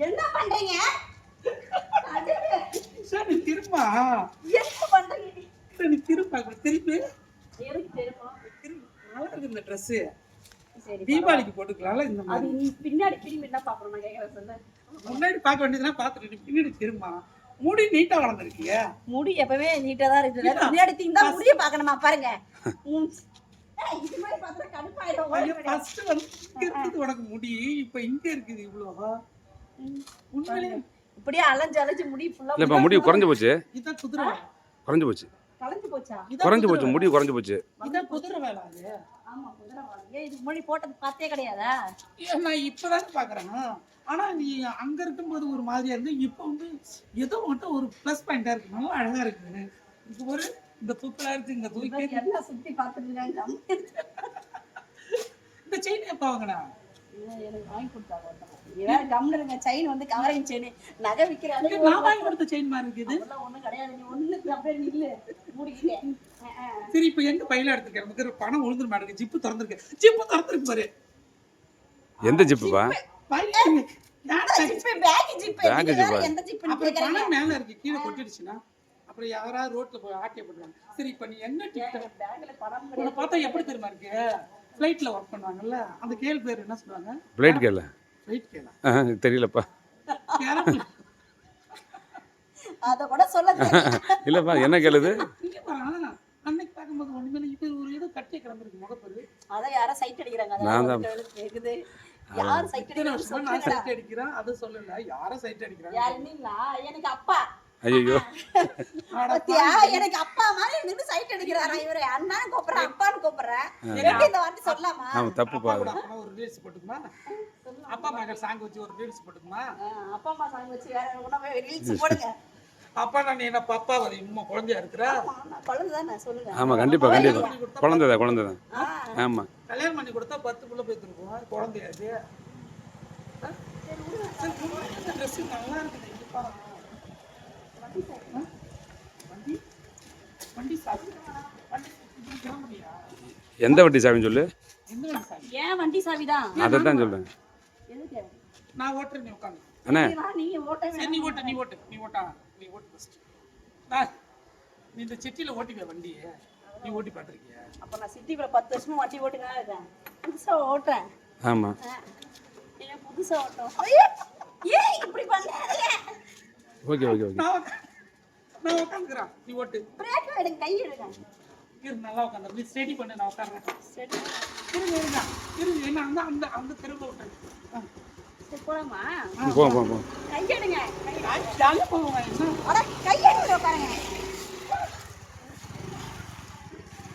என்ன பண்றீங்க? சரி திரும்ப என்ன பண்றீங்க? சரி திரும்ப திருப்பி எனக்கு தெரியுமா? நல்லா இருக்கு இந்த ட்ரெஸ். சரி தீபாவளிக்கு போட்டுக்கலாம்ல இந்த அது மாதிரி. நீ பின்னாடி திரும்பி என்ன பாக்குறோம் நான் கேக்குறேன் சொல்லு. முன்னாடி பார்க்க வேண்டியதுனா பார்த்துட்டு பின்னாடி திரும்ப. முடி நீட்டா வளர்ந்துருக்கீங்க. முடி எப்பவே நீட்டா தான் இருக்குது. பின்னாடி தீந்தா முடிய பார்க்கணுமா பாருங்க. இது மாதிரி பார்த்தா கடுப்பாயிடும். ஃபர்ஸ்ட் வந்து இங்க இருக்குது உனக்கு முடி. இப்போ இங்க இருக்குது இவ்ளோ. உண்மையிலே இப்படியே அலைஞ்சு அலைஞ்சு முடி ஃபுல்லா இல்லப்பா முடி குறைஞ்சு போச்சு. இதான் குதிரை வேலை. குறைஞ்சு போச்சு. கலந்து போச்சா? குறைஞ்சு போச்சு முடி குறைஞ்சு போச்சு. இதான் குதிரை வேலை அது. ஆமா குதிரை வாங்க. இது முடி போட்டது பார்த்தே கிடையாதா? நான் இப்பதான் பாக்குறேன். ஆனா நீ அங்க இருக்கும்போது ஒரு மாதிரியா இருந்து இப்போ வந்து ஏதோ மட்டும் ஒரு ப்ளஸ் பாயிண்டா இருக்கு. நல்லா அழகா இருக்கு. இப்போ ஒரு இந்த தூக்கலா இருக்கு இந்த தூக்கி எல்லாம் சுத்தி பார்த்துட்டு இருக்காங்க. இந்த செயின் எப்ப வாங்கினா? எனக்கு வாங்கி கொடுத்தாங்க. ஏன் கம்முனுங்க செயின் வந்து கவரிங் செயின் நகை விக்கிறாங்க. நான் வாங்கி கொடுத்த செயின் மாதிரி இருக்குது. அதெல்லாம் ஒண்ணும் கிடையாது. நீ ஒண்ணு அப்படியே நில்லு. மூடிக்கிட்டே. சரி இப்போ எங்க பையில எடுத்துக்க? நமக்கு பணம் உழுந்துற மாட்டேங்குது. ஜிப்பு திறந்திருக்கு. ஜிப்பு திறந்திருக்கு பாரு. எந்த ஜிப்புப்பா? பையில ஜிப் பேக் ஜிப் எந்த ஜிப்னு அப்புறம் கேக்குறீங்க? பணம் மேல இருக்கு. கீழே கொட்டிடுச்சுனா அப்புறம் யாராவது ரோட்ல போய் ஆட்டிய போடுவாங்க. சரி இப்போ நீ என்ன டிக்கெட் பேக்ல பணம் உன்னை பார்த்தா எப்படி தெரியுமா இருக்கு? ஃப்ளைட்ல ஒர்க் பண்ணுவாங்கல்ல அந்த கேள் பேர் என்ன சொல்லுவாங்க? பிளேட் கேள. ஃப்ளைட் கேளா? தெரியலப்பா. அத கூட சொல்லுங்க. இல்லப்பா என்ன கேளுது? இங்க பாரு. அன்னைக்கு பார்க்கும்போது ஒண்ணுமே இது ஒரு ஏதோ கட்டிய கிளம்பிருக்கு முகப்பரு. அத யாரோ சைட் அடிக்குறாங்க. நான் தான் கேக்குது. யார் சைட் அடிக்குறாங்க? நான் சைட் அடிக்கிறேன். அது சொல்லல. யார சைட் அடிக்குறாங்க? யார் நீங்களா? எனக்கு அப்பா. ஐயோ பத்தியா எனக்கு அப்பா மாதிரி நின்னு சைட் அடிக்குறாரா இவரே? அண்ணான்னு கூப்பிடுறேன் அப்பான்னு கூப்பிடுறேன். எப்படி இந்த வார்த்தை சொல்லலாமா? ஆமா தப்புப்பா. ஒரு ரீல்ஸ் போட்டுக்குமா? அப்பா மகள் சாங் வச்சு ஒரு ரீல்ஸ் போட்டுக்குமா? அப்பா அம்மா சாங் வச்சு வேற ஒண்ணாவே ரீல்ஸ் போடுங்க. அப்பா நான் என்ன பாப்பா வரை இன்னும் குழந்தையா இருக்கிறா? குழந்தை தானே சொல்லுங்க. ஆமா கண்டிப்பா கண்டிப்பா. குழந்தைதான். ஆமா கல்யாணம் பண்ணி கொடுத்தா 10 புள்ள போயிருக்கும். குழந்தையா அது? இந்த ட்ரெஸ் நல்லா இருக்குது. இங்க பாரு. வண்டி சாவி. வண்டி கிளம்புறியா? எந்த வண்டி சாவின்னு சொல்லு. எந்த வண்டி சாவி? ஏன் வண்டி சாவிதான்? அதைத்தான் சொல்றேன். எதுக்கு? நான் ஓட்டுறேன் நீ உட்காந்து. அண்ணே நீங்க ஓட்டவே சரி நீ ஓட்டு ஃபர்ஸ்ட். நீ இந்த செட்டில ஓட்டிக்க வண்டியை. நீ ஓட்டி பார்த்துருக்கியா? அப்ப நான் சிட்டிக்குள்ள 10 வருஷமா வண்டி ஓட்டுனா இருக்கேன். புதுசா ஓட்டுறேன். ஆமா ஏன் புதுசா ஓட்டும்? ஐயோ ஏய் இப்படி பண்ணாதீங்க. ஓகே நான் உட்காந்துக்கிறேன். நீ ஓட்டு. பிரேக் எடுங்க கை எடுங்க. இரு நல்லா உட்காந்து. நீ ஸ்டடி பண்ணு நான் உட்கார்றேன். சரி இருங்க என்ன அந்த அந்த தெருவுல விட்டுறேன். சரி போலாமா? போ கை எடுங்க. ஜாலியா போவோங்க. என்ன அட கை எடுங்க.